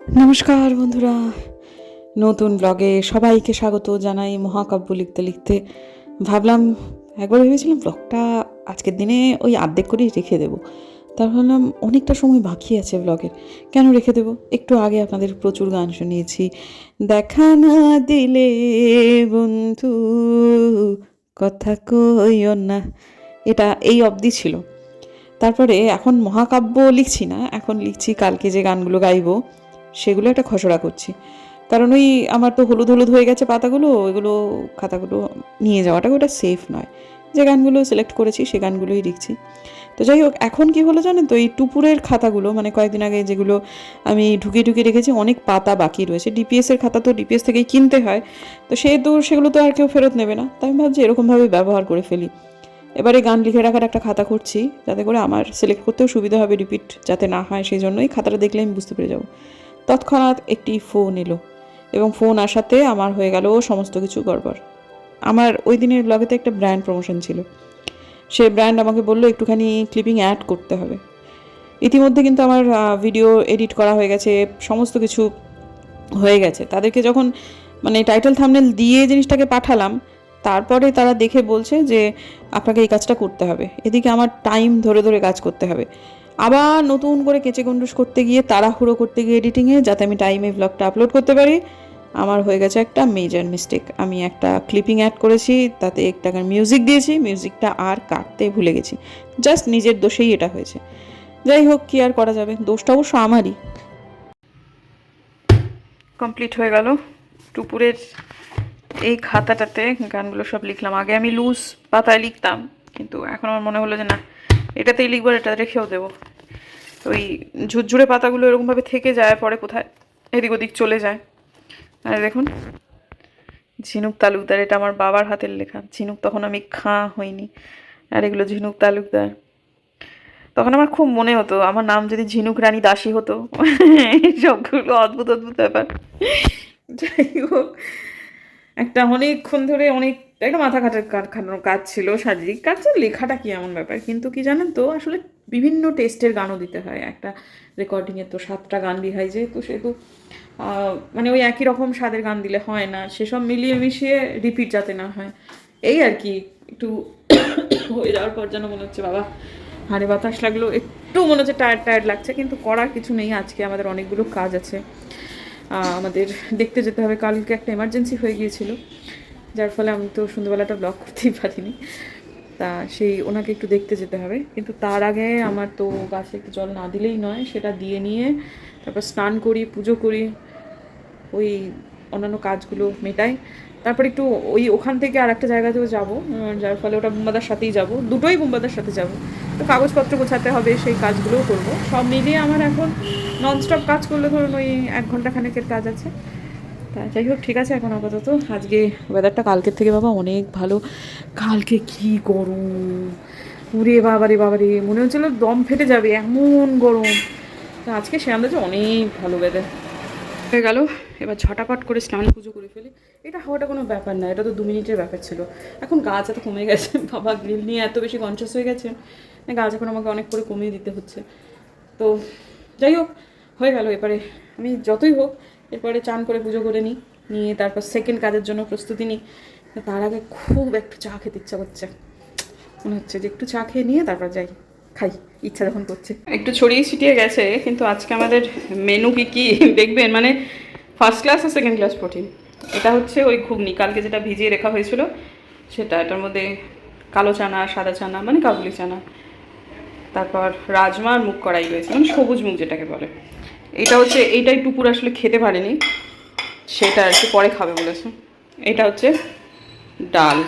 নমস্কার বন্ধুরা, নতুন ব্লগে সবাইকে স্বাগত জানাই। মহাকাব্য লিখতে লিখতে ভাবলাম, একবার ভেবেছিলাম ব্লগটা আজকের দিনে ওই অর্ধেক করেই রেখে দেবো। তার ভাবলাম অনেকটা সময় বাকি আছে ব্লগের, কেন রেখে দেবো। একটু আগে আপনাদের প্রচুর গান শুনিয়েছি। দেখা না দিলে বন্ধু কথা কইও না, এটা এই অবধি ছিল। তারপরে এখন মহাকাব্য লিখছি না, এখন লিখছি কালকে যে গানগুলো গাইবো সেগুলো একটা খসড়া করছি। কারণ ওই আমার তো হলুদ হলুদ হয়ে গেছে পাতাগুলো, ওইগুলো খাতাগুলো নিয়ে যাওয়াটা ওটা সেফ নয়। যে গানগুলো সিলেক্ট করেছি সে গানগুলোই লিখছি। তো যাই হোক, এখন কি হলো জানেন তো, এই টুপুরের খাতাগুলো মানে কয়েকদিন আগে যেগুলো আমি ঢুকিয়ে ঢুকিয়ে রেখেছি, অনেক পাতা বাকি রয়েছে। ডিপিএসের খাতা তো ডিপিএস থেকেই কিনতে হয়, তো সেগুলো তো আর কেউ ফেরত নেবে না। তাই আমি ভাবছি এরকমভাবে ব্যবহার করে ফেলি। এবারে গান লিখে রাখার একটা খাতা করছি, যাতে করে আমার সিলেক্ট করতেও সুবিধা হবে, রিপিট যাতে না হয়। সেই জন্যই খাতাটা দেখলে আমি বুঝতে পেরে যাবো। তৎক্ষণাৎ একটি ফোন এলো, এবং ফোন আসাতে আমার হয়ে গেল সমস্ত কিছু গড়বড়। আমার ওই দিনের ব্লগেতে একটা ব্র্যান্ড প্রমোশন ছিল, সেই ব্র্যান্ড আমাকে বললো একটুখানি ক্লিপিং অ্যাড করতে হবে। ইতিমধ্যে কিন্তু আমার ভিডিও এডিট করা হয়ে গেছে, সমস্ত কিছু হয়ে গেছে। তাদেরকে যখন মানে টাইটেল থাম্বনেল দিয়ে জিনিসটাকে পাঠালাম, তারপরে তারা দেখে বলছে যে আপনাকে এই কাজটা করতে হবে। এদিকে আমার টাইম ধরে ধরে কাজ করতে হবে, আবার নতুন করে কেচে গন্ডুস করতে গিয়ে, তাড়াহুড়ো করতে গিয়ে এডিটিংয়ে, যাতে আমি টাইমে ব্লগটা আপলোড করতে পারি। আমার হয়ে গেছে একটা মেজর মিস্টেক। আমি একটা ক্লিপিং অ্যাড করেছি, তাতে একটা মিউজিক দিয়েছি, মিউজিকটা আর কাটতে ভুলে গেছি। জাস্ট নিজের দোষেই এটা হয়েছে। যাই হোক, কি আর করা যাবে, দোষটা অবশ্য আমারই। কমপ্লিট হয়ে গেল টুপুরের এই খাতাটাতে গানগুলো সব লিখলাম। আগে আমি লুজ পাতায় লিখতাম, কিন্তু এখন আমার মনে হলো যে না, এটাতেই লিখবো, এটা রেখেও দেবো। ওই ঝুরঝুরে পাতাগুলো এরকমভাবে থেকে যায়, পরে কোথায় এদিক ওদিক চলে যায়। আর দেখুন, ঝিনুক তালুকদার, এটা আমার বাবার হাতের লেখা। ঝিনুক তখন আমি হইনি, আর এগুলো ঝিনুক তালুকদার। তখন আমার খুব মনে হতো আমার নাম যদি ঝিনুক রানী দাসী হতো। সবগুলো অদ্ভুত অদ্ভুত ব্যাপার। যাই হোক, একটা অনেকক্ষণ ধরে একটা মাথা কাটানোর কাজ ছিল, শারীরিক কাজ। লেখাটা কি এমন ব্যাপার, কিন্তু কি জানেন তো, আসলে বিভিন্ন টেস্টের গানও দিতে হয়। একটা রেকর্ডিংয়ের তো 7টা গান লিখাই, যেহেতু সেহেতু মানে ওই একই রকম স্বাদের গান দিলে হয় না, সেসব মিলিয়ে মিশিয়ে রিপিট যাতে না হয়, এই আর কি। একটু হয়ে যাওয়ার পর যেন মনে হচ্ছে বাবা হাড়ে বাতাস লাগলো, একটু মনে হচ্ছে টায়ার্ড টায়ার্ড লাগছে, কিন্তু করার কিছু নেই। আজকে আমাদের অনেকগুলো কাজ আছে, আমাদের দেখতে যেতে হবে। কালকে একটা এমার্জেন্সি হয়ে গিয়েছিল, যার ফলে আমি তো সন্ধ্যাবেলাটা ব্লগ করতেই পারিনি। তা সেই ওনাকে একটু দেখতে যেতে হবে, কিন্তু তার আগে আমার তো গাছে একটু জল না দিলেই নয়। সেটা দিয়ে নিয়ে তারপর স্নান করি, পুজো করি, ওই অন্যান্য কাজগুলো মেটাই। তারপর একটু ওখান থেকে আর একটা জায়গাতেও যাবো, যার ফলে ওটা বুম্বাদার সাথেই যাব, দুটোই বুম্বাদার সাথে যাব। তো কাগজপত্র গোছাতে হবে, সেই কাজগুলোও করব। সব মিলিয়ে আমার এখন ননস্টপ কাজ করলে ধরুন ওই 1 ঘন্টা খানেকের কাজ আছে। তা যাই হোক, ঠিক আছে। এখন আপাতত আজকে ওয়েদারটা কালকের থেকে বাবা অনেক ভালো। কালকে কি গরম, উরে বাবারে বাবারে, মনে হচ্ছিল দম ফেটে যাবে, এমন গরম। তা আজকে সে আন্দাজে অনেক ভালো ওয়েদার হয়ে গেল। এবার ঝটাপট করে স্নান পুজো করে ফেলি। এটা হওয়াটা কোনো ব্যাপার না, এটা তো 2 মিনিটের ব্যাপার ছিল। এখন গাছ এত কমে গেছে, বাবা গ্রিল নিয়ে এত বেশি কনসিয়াস হয়ে গেছে, গাছ এখন আমাকে অনেক করে কমিয়ে দিতে হচ্ছে। তো যাই হোক, হয়ে গেল। এবারে আমি যতই হোক, এরপরে চান করে পুজো করে নিয়ে তারপর সেকেন্ড কাজের জন্য প্রস্তুতি নিই। তার আগে খুব একটু চা খেতে ইচ্ছা করছে, মনে হচ্ছে যে একটু চা খেয়ে নিয়ে তারপর যাই, খাই, ইচ্ছা যখন করছে। একটু ছড়িয়ে ছিটিয়ে গেছে, কিন্তু আজকে আমাদের মেনু কি দেখবেন, মানে ফার্স্ট ক্লাস আর সেকেন্ড ক্লাস প্রোটিন। এটা হচ্ছে ওই ঘুগনি, কালকে যেটা ভিজিয়ে রাখা হয়েছিল সেটা। এটার মধ্যে কালো চানা, সাদা চানা মানে কাবুলি চানা, তারপর রাজমা আর মুগ কড়াই রয়েছে, মানে সবুজ মুগ যেটাকে বলে। এটা হচ্ছে, এইটাই টুকুর আসলে খেতে পারেনি, সেটা আর কি পরে খাবে বলেছে। এটা হচ্ছে ডাল,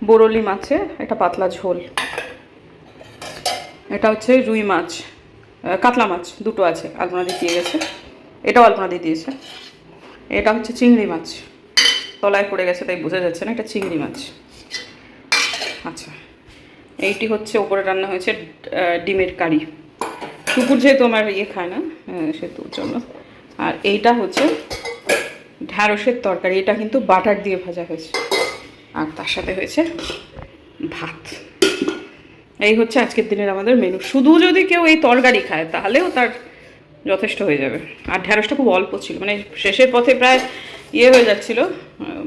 বরলি মাছের একটা পাতলা ঝোল। এটা হচ্ছে রুই মাছ, কাতলা মাছ দুটো আছে, আলপনা দিয়ে গেছে, এটাও আলপনা দিয়ে দিয়েছে। এটা হচ্ছে চিংড়ি মাছ, তলায় পড়ে গেছে তাই বোঝা যাচ্ছে না, এটা চিংড়ি মাছ। আচ্ছা, এইটি হচ্ছে ওপরে রান্না হয়েছে ডিমের কারি। কুকুর যেহেতু আমার খায় না, সেহেতু জন্য। আর এইটা হচ্ছে ঢ্যাঁড়সের তরকারি, এটা কিন্তু বাটার দিয়ে ভাজা হয়েছে, আর তার সাথে হয়েছে ভাত। এই হচ্ছে আজকের দিনের আমাদের মেনু। শুধু যদি কেউ এই তরকারি খায় তাহলেও তার যথেষ্ট হয়ে যাবে। আর ঢ্যাঁড়সটা খুব অল্প ছিল, মানে শেষের পথে প্রায় হয়ে যাচ্ছিলো,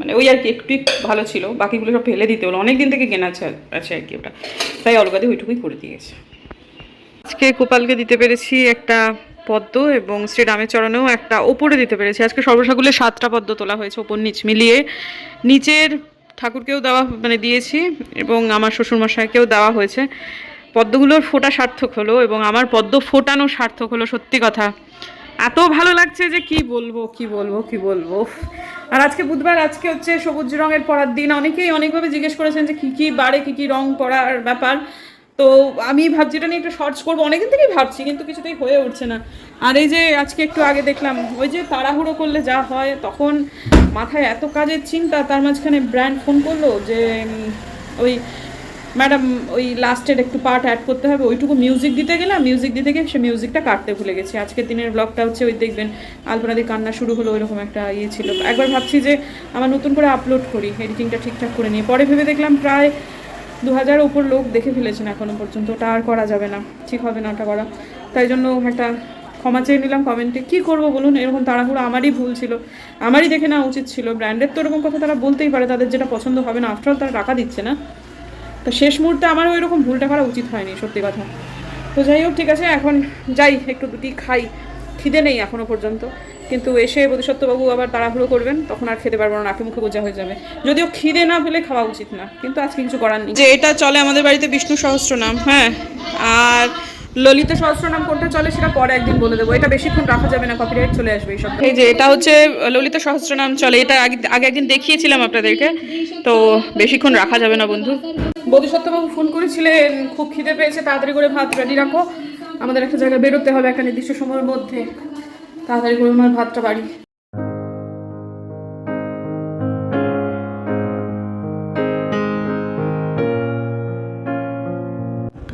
মানে ওই আর কি একটু ভালো ছিল, বাকিগুলো সব ফেলে দিতে হলো, অনেক দিন থেকে কেনা আছে আর কি ওটা, তাই অলগাদি ওইটুকুই করে দিয়েছে। আজকে গোপালকে দিতে পেরেছি একটা পদ্ম এবং শ্রী রামেচরণেও একটা ওপরে দিতে পেরেছি। আজকে সর্বসাকুলে 7টা পদ্ম তোলা হয়েছে ওপর নিচ মিলিয়ে। নিচের ঠাকুরকেও দেওয়া মানে দিয়েছি এবং আমার শ্বশুরমশাইকেও দেওয়া হয়েছে। পদ্মগুলোর ফোটা সার্থক হলো এবং আমার পদ্ম ফোটানো সার্থক হলো, সত্যি কথা। এত ভালো লাগছে যে কি বলবো। আর আজকে বুধবার, আজকে হচ্ছে সবুজ রঙের পরার দিন। অনেকেই অনেকভাবে জিজ্ঞেস করেছেন যে কী বারে কী রং পরার ব্যাপার। তো আমি ভাবছি এটা নিয়ে একটু সার্চ করবো, অনেকদিন থেকেই ভাবছি, কিন্তু কিছুতেই হয়ে উঠছে না। আর এই যে আজকে একটু আগে দেখলাম, ওই যে তাড়াহুড়ো করলে যা হয়, তখন মাথায় এত কাজের চিন্তা, তার মাঝখানে ব্র্যান্ড ফোন করলো যে ওই ম্যাডাম ওই লাস্টের একটু পার্ট অ্যাড করতে হবে, ওইটুকু মিউজিক দিতে গেলাম, মিউজিক দিতে গিয়ে সে মিউজিকটা কাটতে ভুলে গেছি। আজকের দিনের ব্লগটা হচ্ছে ওই দেখবেন আলপনাদি কান্না শুরু হলো, ওইরকম একটা ছিল। একবার ভাবছি যে আমার নতুন করে আপলোড করি, এডিটিংটা ঠিকঠাক করে নিয়ে, পরে ভেবে দেখলাম প্রায় 2000 ওপর লোক দেখে ফেলেছেন এখনো পর্যন্ত, ওটা আর করা যাবে না, ঠিক হবে না ওটা করা। তাই জন্য একটা ক্ষমা চেয়ে নিলাম কমেন্টে। কী করবো বলুন, এরকম তাড়াহুড়ো আমারই ভুল ছিল, আমারই দেখে নেওয়া উচিত ছিল। ব্র্যান্ডের তো এরকম কথা তারা বলতেই পারে, তাদের যেটা পছন্দ হবে না, আফটার অল তারা টাকা দিচ্ছে না। তো শেষ মুহূর্তে আমার ওই রকম ভুলটা করা উচিত হয়নি, সত্যি কথা। তো যাই হোক, ঠিক আছে, এখন যাই একটু দুটি খাই, খিদে নেই এখনও পর্যন্ত, কিন্তু এসে বোধিসত্ত্ববাবু আবার তাড়াহুড়ো করবেন, তখন আর খেতে পারবো না, নাকে মুখে বোঝা হয়ে যাবে। যদিও খিদে না পেলে খাওয়া উচিত না, কিন্তু আজকে কিছু করার নেই। যে এটা চলে আমাদের বাড়িতে বিষ্ণু সহস্রনাম, হ্যাঁ, আর ললিতা সহস্রনাম কোনটা চলে সেটা পরে একদিন বলে দেবো, এটা বেশিক্ষণ রাখা যাবে না, কপিরাইট চলে আসবে এইসব। এই যে এটা হচ্ছে ললিতা সহস্রনাম চলে, এটা আগে একদিন দেখিয়েছিলাম আপনাদেরকে, তো বেশিক্ষণ রাখা যাবে না বন্ধু। বোধিসত্ত্ববাবু ফোন করেছিলেন, খুব খিদে পেয়েছে, তাড়াতাড়ি করে ভাত রেডি রাখো, আমাদের একটা জায়গায় বেরোতে হবে একটা নির্দিষ্ট সময়ের মধ্যে, তাড়াতাড়ি করে আমার ভাতটা বাড়ি।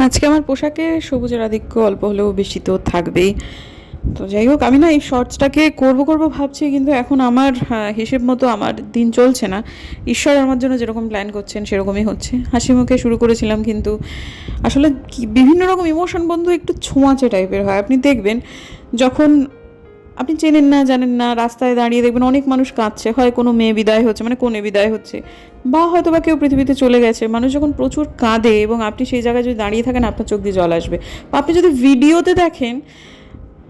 আজকে আমার পোশাকে সবুজের আধিক্য অল্প হলেও বেশি তো থাকবেই। তো যাই হোক, আমি না এই শর্টসটাকে করবো ভাবছি, কিন্তু এখন আমার হিসেব মতো আমার দিন চলছে না। ঈশ্বর আমার জন্য যেরকম প্ল্যান করছেন সেরকমই হচ্ছে। হাসি মুখে শুরু করেছিলাম, কিন্তু আসলে বিভিন্ন রকম ইমোশন বন্ধু একটু ছোঁয়াচে টাইপের হয়। আপনি দেখবেন যখন আপনি চেনেন না জানেন না, রাস্তায় দাঁড়িয়ে দেখবেন অনেক মানুষ কাঁদছে, হয় কোনো মেয়ে বিদায় হচ্ছে, মানে কোনে বিদায় হচ্ছে, বা হয়তো বা কেউ পৃথিবীতে চলে গেছে, মানুষ যখন প্রচুর কাঁদে এবং আপনি সেই জায়গায় যদি দাঁড়িয়ে থাকেন, আপনার চোখ দিয়ে জল আসবে। বা আপনি যদি ভিডিওতে দেখেন,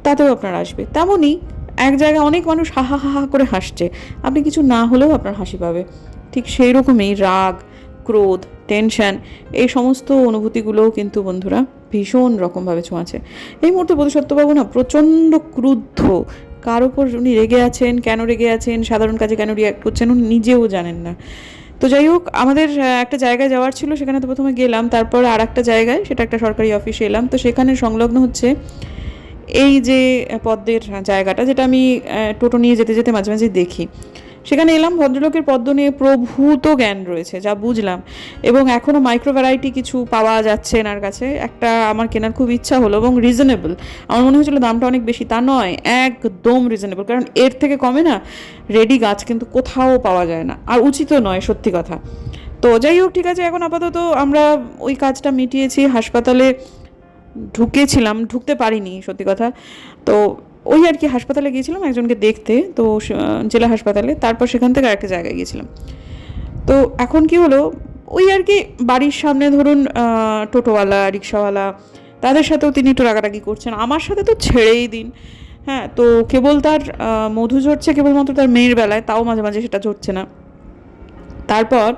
তাতেও আপনার আসবে। তেমনই এক জায়গায় অনেক মানুষ হা করে হাসছে, আপনি কিছু না হলেও আপনার হাসি পাবে। ঠিক সেই রকমই রাগ, ক্রোধ, টেনশন, এই সমস্ত অনুভূতিগুলোও কিন্তু বন্ধুরা ভীষণ রকমভাবে ছোঁয়াছে। এই মুহূর্তে বোধিসত্ত্ববাবু না প্রচণ্ড ক্রুদ্ধ, কার ওপর উনি রেগে আছেন, কেন রেগে আছেন, সাধারণ কাজে কেন রিয়াক্ট করছেন উনি নিজেও জানেন না। তো যাই হোক, আমাদের একটা জায়গায় যাওয়ার ছিল, সেখানে তো প্রথমে গেলাম, তারপর আর একটা জায়গায়, সেটা একটা সরকারি অফিসে এলাম। তো সেখানে সংলগ্ন হচ্ছে এই যে পদ্মের জায়গাটা, যেটা আমি টোটো নিয়ে যেতে যেতে মাঝে মাঝে দেখি, সেখানে এলাম। ভদ্রলোকের পদ্ম নিয়ে প্রভূত জ্ঞান রয়েছে, যা বুঝলাম, এবং এখনও মাইক্রো ভ্যারাইটি কিছু পাওয়া যাচ্ছে এনার কাছে। একটা আমার কেনার খুব ইচ্ছা হলো, এবং রিজনেবল। আমার মনে হয়েছিল দামটা অনেক বেশি, তা নয়, একদম রিজনেবল, কারণ এর থেকে কমে না রেডি গাছ কিন্তু কোথাও পাওয়া যায় না, আর উচিতও নয়, সত্যি কথা। তো যাই হোক, ঠিক আছে, এখন আপাতত আমরা ওই কাজটা মিটিয়েছি। হাসপাতালে ঢুকতে পারিনি, সত্যি কথা। তো ওই আর কি, হাসপাতালে গিয়েছিলাম একজনকে দেখতে, তো জেলা হাসপাতালে, তারপর সেখান থেকে আরেকটা জায়গায় গিয়েছিলাম। তো এখন কি হলো, ওই আর কি বাড়ির সামনে ধরুন টোটোওয়ালা, রিক্সাওয়ালা, তাদের সাথেও তিনি একটু রাগারাগি করছেন, আমার সাথে তো ছেড়েই দিন। হ্যাঁ, তো কেবল তার মধু ঝরছে কেবলমাত্র তার মেয়ের বেলায়, তাও মাঝে মাঝে সেটা ঝরছে না। তারপর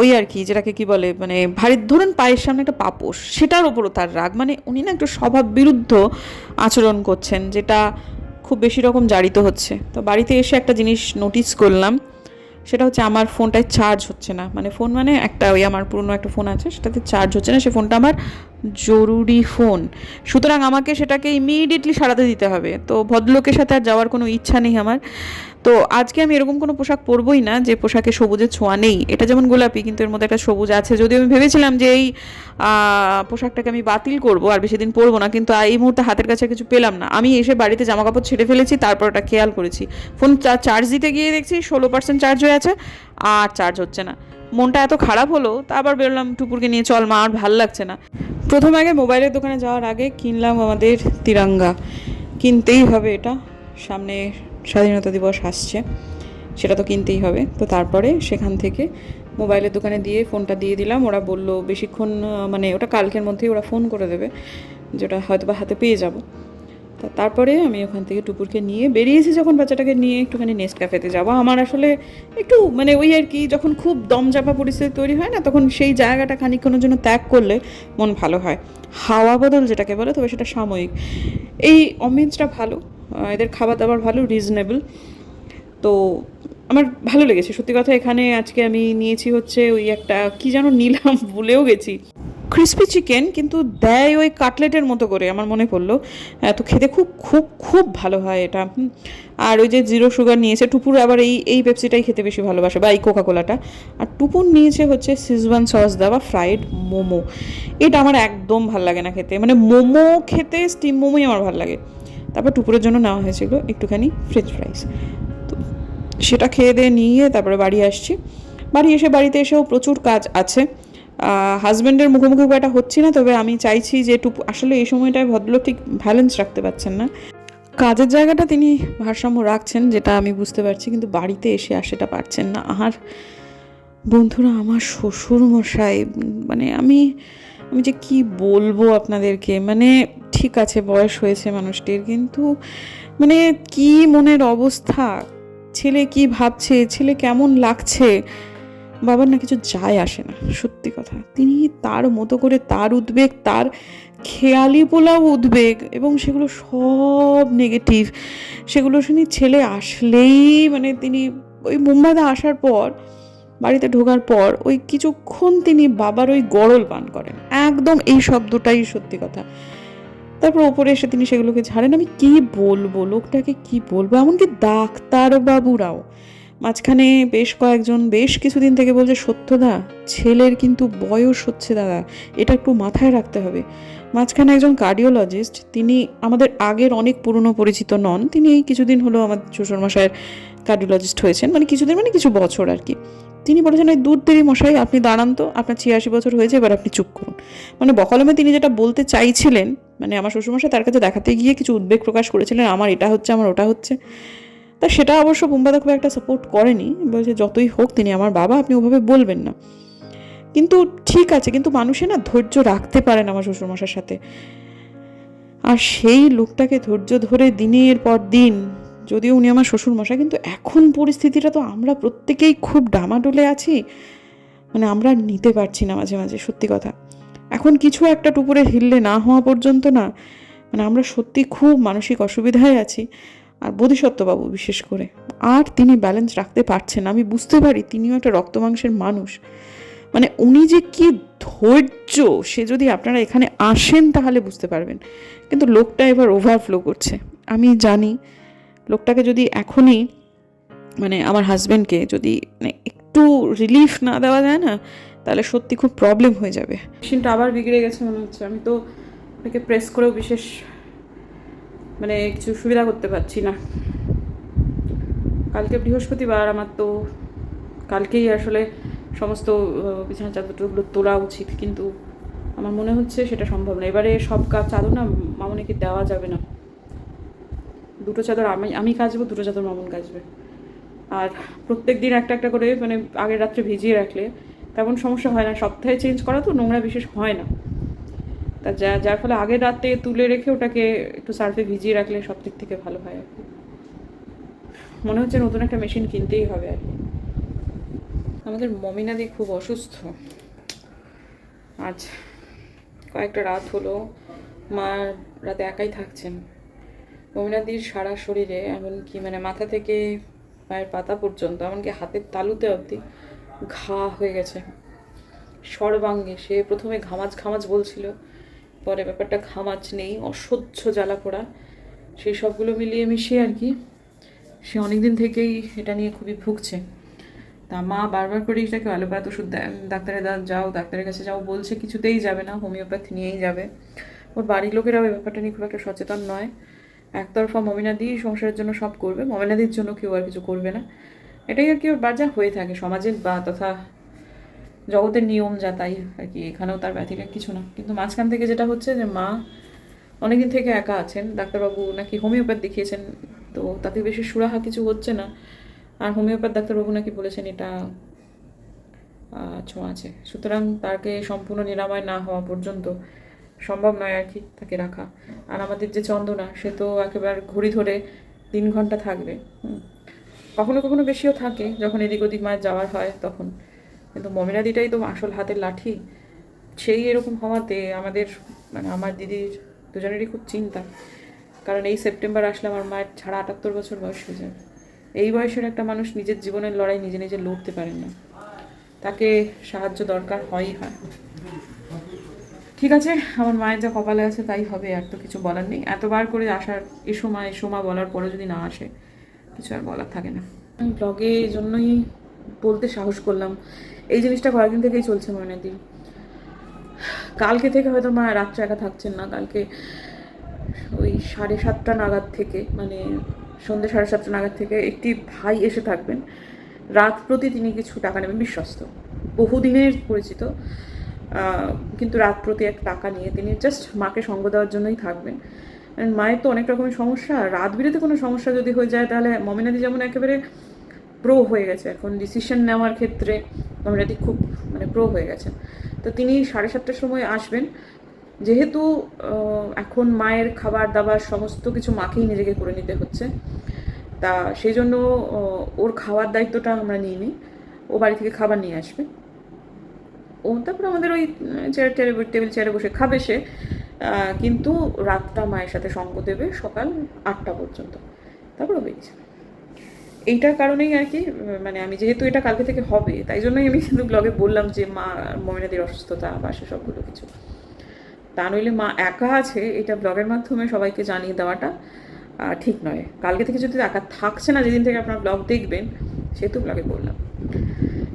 ওই আর কি, যেটাকে কি বলে, মানে ভারী ধরুন পায়ের সামনে একটা পাপোশ, সেটার ওপরও তার রাগ, মানে উনি না একটু স্বভাব বিরুদ্ধ আচরণ করছেন, যেটা খুব বেশি রকম জারিত হচ্ছে। তো বাড়িতে এসে একটা জিনিস নোটিস করলাম, সেটা হচ্ছে আমার ফোনটায় চার্জ হচ্ছে না। মানে ফোন মানে একটা ওই আমার পুরনো একটা ফোন আছে, সেটাতে চার্জ হচ্ছে না। সে ফোনটা আমার জরুরি ফোন, সুতরাং আমাকে সেটাকে ইমিডিয়েটলি সারাতে দিতে হবে। তো ভদ্রলোকের সাথে আর যাওয়ার কোনো ইচ্ছা নেই আমার। তো আজকে আমি এরকম কোনো পোশাক পরবই না যে পোশাকে সবুজের ছোঁয়া নেই। এটা যেমন গোলাপি, কিন্তু এর মধ্যে একটা সবুজ আছে। যদিও আমি ভেবেছিলাম যে এই পোশাকটাকে আমি বাতিল করবো, আর বেশি দিন পরবো না, কিন্তু এই মুহূর্তে হাতের কাছে কিছু পেলাম না। আমি এসে বাড়িতে জামা কাপড় ছেড়ে ফেলেছি, তারপর ওটা খেয়াল করেছি, ফোন চার্জ দিতে গিয়ে দেখছি 16% চার্জ হয়ে আছে, আর চার্জ হচ্ছে না। মনটা এত খারাপ হলো, তা আবার বেরোলাম টুপুরকে নিয়ে, চল মা, আর ভাল লাগছে না। প্রথম আগে মোবাইলের দোকানে যাওয়ার আগে কিনলাম আমাদের তিরঙ্গা। কিনতেই হবে এটা, সামনে স্বাধীনতা দিবস আসছে, সেটা তো কিনতেই হবে। তো তারপরে সেখান থেকে মোবাইলের দোকানে দিয়ে ফোনটা দিয়ে দিলাম। ওরা বলল বেশিক্ষণ মানে ওটা কালকের মধ্যেই ওরা ফোন করে দেবে, যেটা হয়তো বা হাতে পেয়ে যাব। তা তারপরে আমি ওখান থেকে টুপুরকে নিয়ে বেরিয়েছি, যখন বাচ্চাটাকে নিয়ে একটুখানি নেস্ট ক্যাফেতে যাবো। আমার আসলে একটু মানে ওই আর কি, যখন খুব দমচাপা পরিস্থিতি তৈরি হয় না, তখন সেই জায়গাটা খানিকক্ষণের জন্য ত্যাগ করলে মন ভালো হয়। হাওয়া বদল যেটাকে বলে, তবে সেটা সাময়িক। এই অমেজটা ভালো, এদের খাবার দাবার ভালো, রিজনেবল। তো আমার ভালো লেগেছে সত্যি কথা। এখানে আজকে আমি নিয়েছি হচ্ছে ওই একটা কি যেন নিলাম, ভুলেও গেছি, ক্রিস্পি চিকেন, কিন্তু দেয় ওই কাটলেটের মতো করে, আমার মনে পড়লো। তো খেতে খুব খুব খুব ভালো হয় এটা। আর ওই যে জিরো সুগার নিয়েছে টুপুর, আবার এই পেপসিটাই খেতে বেশি ভালোবাসে, বা এই কোকাকোলাটা। আর টুপুর নিয়েছে হচ্ছে সিজওয়ান সস দেওয়া ফ্রাইড মোমো। এটা আমার একদম ভাল লাগে না খেতে, মানে মোমো খেতে স্টিম মোমোই আমার ভাল লাগে। তারপর টুপুরের জন্য নেওয়া হয়েছিল একটুখানি ফ্রেঞ্চ ফ্রাইস। তো সেটা খেয়ে দিয়ে নিয়ে তারপরে বাড়ি আসছি। বাড়িতে এসেও প্রচুর কাজ আছে। হাজব্যান্ডের মুখোমুখি খুব একটা হচ্ছি না, তবে আমি চাইছি যে আসলে এই সময়টায় ভদ্রলোক ঠিক ব্যালেন্স রাখতে পারছেন না। কাজের জায়গাটা তিনি ভারসাম্য রাখছেন, যেটা আমি বুঝতে পারছি, কিন্তু বাড়িতে এসে আর সেটা পারছেন না। আর বন্ধুরা, আমার শ্বশুর মশাই, মানে আমি যে কি বলবো আপনাদেরকে, মানে ঠিক আছে বয়স হয়েছে মানুষটির, কিন্তু মানে কি মনের অবস্থা, ছেলে কি ভাবছে, ছেলে কেমন লাগছে, বাবার না কিছু যায় আসে না সত্যি কথা। তিনি তার মতো করে তার উদ্বেগ, তার খেয়ালি পোলাও উদ্বেগ, এবং সেগুলো সব নেগেটিভ। সেগুলো শুনি ছেলে আসলেই, মানে তিনি ওই মুম্বাইতে আসার পর, বাড়িতে ঢোকার পর ওই কিছুক্ষণ তিনি বাবার ওই গরল পান করেন, একদম এই শব্দটাই সত্যি কথা। তারপর ওপরে এসে তিনি সেগুলোকে ঝাড়েন। আমি কি বলবো লোকটাকে, কি বলবো, এমনকি ডাক্তারবাবুরাও মাঝখানে বেশ কিছুদিন থেকে বলছে, সত্যদা ছেলের কিন্তু বয়স হচ্ছে দাদা, এটা একটু মাথায় রাখতে হবে। মাঝখানে একজন কার্ডিওলজিস্ট, তিনি আমাদের আগের অনেক পুরনো পরিচিত নন, তিনি এই কিছুদিন হলো আমার শ্বশুরমশাইয়ের কার্ডিওলজিস্ট হয়েছেন, মানে কিছুদিন মানে কিছু বছর আর কি। তিনি বলেছেন, এই দূর দেরি মশাই, আপনি দাঁড়ান তো, আপনার 86 বছর হয়েছে, এবার আপনি চুপ করুন। মানে বকলমে তিনি যেটা বলতে চাইছিলেন, মানে আমার শ্বশুরমশাই তার কাছে দেখাতে গিয়ে কিছু উদ্বেগ প্রকাশ করেছিলেন, আমার এটা হচ্ছে, আমার ওটা হচ্ছে। তা সেটা অবশ্য বুম্বাদা খুব একটা সাপোর্ট করেনি, বলছে যতই হোক তিনি আমার বাবা, আপনি ওভাবে বলবেন না। কিন্তু ঠিক আছে, কিন্তু মানুষে না ধৈর্য রাখতে পারে না আমার শ্বশুরমশার সাথে। আর সেই লোকটাকে ধৈর্য ধরে দিনের পর দিন, যদিও উনি আমার শ্বশুরমশাই, কিন্তু এখন পরিস্থিতিটা তো আমরা প্রত্যেকেই খুব ডামাডোলে আছি, মানে আমরা নিতে পারছি না মাঝে মাঝে সত্যি কথা। এখন কিছু একটা টুপুরে হিললে না হওয়া পর্যন্ত না, মানে আমরা সত্যি খুব মানসিক অসুবিধায় আছি। আর বোধিসত্ত্ববাবু বিশেষ করে, আর তিনি ব্যালেন্স রাখতে পারছেন। আমি বুঝতে পারি তিনিও একটা রক্ত মাংসের মানুষ, মানে উনি যে কি ধৈর্য, সে যদি আপনারা এখানে আসেন তাহলে বুঝতে পারবেন। কিন্তু লোকটা এবার ওভারফ্লো করছে। আমি জানি লোকটাকে যদি এখনই, মানে আমার হাজব্যান্ডকে যদি মানে একটু রিলিফ না দেওয়া যায় না, তাহলে সত্যি খুব প্রবলেম হয়ে যাবে। মেশিনটা আবার বিগড়ে গেছে মনে হচ্ছে। আমি তো ওটাকে প্রেস করেও বিশেষ মানে কিছু সুবিধা করতে পারছি না। কালকে বৃহস্পতিবার, আমার তো কালকেই আসলে সমস্ত বিছানা চাদরগুলো তোলা উচিত, কিন্তু আমার মনে হচ্ছে সেটা সম্ভব না। এবারে সব কাজ চাদর না মামুনিকে দেওয়া যাবে না। দুটো চাদর আমি কাচবো, দুটো চাদর মামুন কাচবে। আর প্রত্যেক দিন একটা একটা করে, মানে আগের রাত্রে ভিজিয়ে রাখলে তেমন সমস্যা হয় না, সপ্তাহে চেঞ্জ করা তো নোংরা বিশেষ হয় না। তা যার ফলে আগের রাতে তুলে রেখে ওটাকে একটু সার্ফে ভিজিয়ে রাখলে সব দিক থেকে ভালো হয় আর কি। মনে হচ্ছে নতুন একটা মেশিন কিনতেই হবে আর কি। আমাদের মমিনাদি খুব অসুস্থ। আজ কয়েকটা রাত হলো মা রাতে একাই থাকছেন। মমিনাদির সারা শরীরে, এমনকি মানে মাথা থেকে পায়ের পাতা পর্যন্ত, এমনকি হাতের তালুতে অবধি ঘা হয়ে গেছে সর্বাঙ্গে। সে প্রথমে ঘামাচ ঘামাচ বলছিল, পরে ব্যাপারটা ঘামাচ নেই, অসহ্য জ্বালা পোড়া, সেই সবগুলো মিলিয়ে মিশিয়ে আর কি সে অনেকদিন থেকেই এটা নিয়ে খুবই ভুগছে। তা মা বারবার করে এটাকে অ্যালোপ্যাথ ওষুধ দেয়, ডাক্তারের কাছে যাও বলছে, কিছুতেই যাবে না, হোমিওপ্যাথি নিয়েই যাবে। ওর বাড়ির লোকেরাও এই ব্যাপারটা নিয়ে খুব একটা সচেতন নয়। একতরফা মমিনাদি সংসারের জন্য সব করবে, মমিনাদির জন্য কেউ আর কিছু করবে না। এটাই আর কি ওর বাজা হয়ে থাকে সমাজের বা তথা জগতের নিয়ম, যা তাই আর কি। এখানেও তার ব্যতিরেক কিছু না। কিন্তু মাঝখান থেকে যেটা হচ্ছে যে মা অনেকদিন থেকে একা আছেন। ডাক্তারবাবু নাকি হোমিওপ্যাথ দেখিয়েছেন, তো তাতে বেশি সুরাহা কিছু হচ্ছে না। আর হোমিওপ্যাথ ডাক্তারবাবু নাকি বলেছেন এটা ছোঁয়া আছে, সুতরাং তাকে সম্পূর্ণ নিরাময় না হওয়া পর্যন্ত সম্ভব নয় আর কি তাকে রাখা। আর আমাদের যে চন্দনা, সে তো একেবারে ঘড়ি ধরে 3 ঘন্টা থাকবে। কখনো কখনো বেশিও থাকে যখন এদিক ওদিক মায়ের যাওয়ার হয় তখন, কিন্তু মমিনাদিটাই তো আসল হাতের লাঠি। সেই এরকম হওয়াতে আমাদের মানে আমার দিদির দুজনেরই খুব চিন্তা। কারণ এই সেপ্টেম্বর আসলে আমার মায়ের 78 বছর বয়স হয়ে যাবে। এই বয়সের একটা মানুষ নিজের জীবনের লড়াই নিজে নিজে লড়তে পারেন না, তাকে সাহায্য দরকার হয়ই হয়। ঠিক আছে, আমার মায়ের যা কপালে আছে তাই হবে, আর তো কিছু বলার নেই। এতবার করে আসার এসো মা বলার পরে যদি না আসে, কিছু আর বলার থাকে না। আমি ব্লগে এই জন্যই বলতে সাহস করলাম, এই জিনিসটা কয়েকদিন থেকেই চলছে ময়নাদি। কালকে থেকে হয়তো মা রাত্রে একা থাকছেন না, কালকে ওই 7:30 নাগাদ থেকে, মানে সন্ধ্যে 7:30 নাগাদ থেকে একটি ভাই এসে থাকবেন। রাত প্রতি তিনি কিছু টাকা নেবেন, বিশ্বস্ত, বহুদিনের পরিচিত, কিন্তু রাত প্রতি এক টাকা নিয়ে তিনি জাস্ট মাকে সঙ্গ দেওয়ার জন্যই থাকবেন। মায়ের তো অনেক রকমের সমস্যা, রাত বিরেতে কোনো সমস্যা যদি হয়ে যায় তাহলে মমিনাদি যেমন একেবারে প্রো হয়ে গেছে এখন ডিসিশন নেওয়ার ক্ষেত্রে, মমিনাদি খুব মানে প্রো হয়ে গেছেন। তো তিনি 7:30টার সময় আসবেন। যেহেতু এখন মায়ের খাবার দাবার সমস্ত কিছু মাকেই নিজেকে করে নিতে হচ্ছে, তা সেই জন্য ওর খাওয়ার দায়িত্বটা আমরা নিয়ে নিই। ও বাড়ি থেকে খাবার নিয়ে আসবে, ও তারপর আমাদের ওই টেবিল চেয়ারে বসে খাবে সে, কিন্তু রাতটা মায়ের সাথে সঙ্গ দেবে সকাল 8টা পর্যন্ত, তারপর ও বেরিয়ে যাবে। এইটার কারণেই আর কি, মানে আমি যেহেতু এটা কালকে থেকে হবে তাই জন্যই আমি কিন্তু ব্লগে বললাম যে মা মমিনাদির অসুস্থতা বা সেসবগুলো কিছু, তা নইলে মা একা আছে এটা ব্লগের মাধ্যমে সবাইকে জানিয়ে দেওয়াটা ঠিক নয়। কালকে থেকে যদি একা থাকছে না, যেদিন থেকে আপনার ব্লগ দেখবেন, সেহেতু ব্লগে বললাম।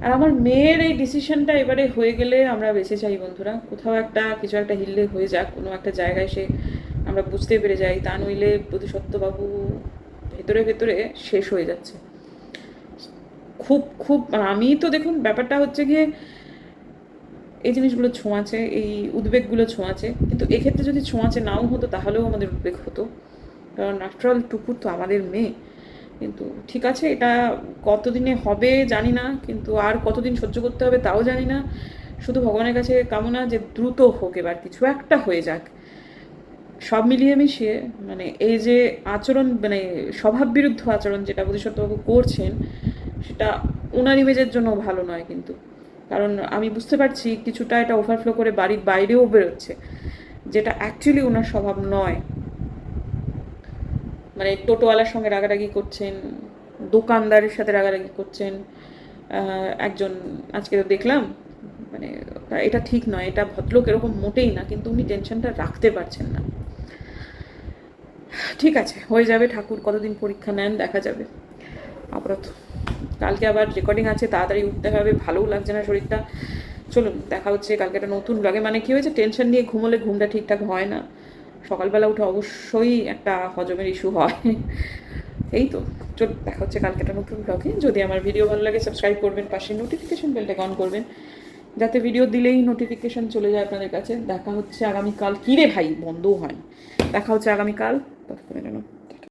আর আমার মেয়ের এই ডিসিশনটা এবারে হয়ে গেলে আমরা বেঁচে চাই বন্ধুরা, কোথাও একটা কিছু একটা হিললে হয়ে যাক, কোনো একটা জায়গায় সে আমরা বুঝতে পেরে যাই, তা নইলে বোধিসত্ত্ববাবু ভেতরে ভেতরে শেষ হয়ে যাচ্ছে। খুব খুব মানে আমি তো দেখুন ব্যাপারটা হচ্ছে গিয়ে এই জিনিসগুলো ছোঁয়াচে, এই উদ্বেগগুলো ছোঁয়াচে, কিন্তু এক্ষেত্রে যদি ছোঁয়াচে নাও হতো তাহলেও আমাদের উদ্বেগ হতো, কারণ আফটারঅল টুকুর তো আমাদের মেয়ে। কিন্তু ঠিক আছে, এটা কতদিনে হবে জানি না, কিন্তু আর কতদিন সহ্য করতে হবে তাও জানি না। শুধু ভগবানের কাছে কামনা যে দ্রুত হোক, এবার কিছু একটা হয়ে যাক। সব মিলিয়ে মিশিয়ে মানে এই যে আচরণ, মানে স্বভাব বিরুদ্ধ আচরণ যেটা বোধিসত্ত্ববাবু করছেন, সেটা ওনার ইমেজের জন্য ভালো নয় কিন্তু। কারণ আমি বুঝতে পারছি কিছুটা এটা ওভারফ্লো করে বাড়ির বাইরেও বেরোচ্ছে, যেটা অ্যাকচুয়ালি ওনার স্বভাব নয়। মানে টোটোওয়ালার সঙ্গে রাগারাগি করছেন, দোকানদারের সাথে রাগারাগি করছেন, একজন আজকে তো দেখলাম, মানে এটা ঠিক নয়, এটা ভদ্রলোক এরকম মোটেই না, কিন্তু উনি টেনশনটা রাখতে পারছেন না। ঠিক আছে, হয়ে যাবে, ঠাকুর কতদিন পরীক্ষা নেন দেখা যাবে। আপাতত কালকে আবার রেকর্ডিং আছে, তাড়াতাড়ি উঠতে হবে, ভালোও লাগছে না শরীরটা। চলুন দেখা হচ্ছে কালকে একটা নতুন ব্লগে। মানে কী হয়েছে, টেনশন নিয়ে ঘুমোলে ঘুমটা ঠিকঠাক হয় না, সকালবেলা উঠে অবশ্যই একটা হজমের ইস্যু হয়। এই তো, চলুন দেখা হচ্ছে কালকে একটা নতুন ব্লগে। যদি আমার ভিডিও ভালো লাগে সাবস্ক্রাইব করবেন, পাশে নোটিফিকেশন বেলটাকে অন করবেন, যাতে ভিডিও দিলেই নোটিফিকেশন চলে যায় আপনাদের কাছে। দেখা হচ্ছে আগামীকাল। কী রে ভাই, বন্ধও হয়। দেখা হচ্ছে আগামীকাল, ততক্ষণে যেন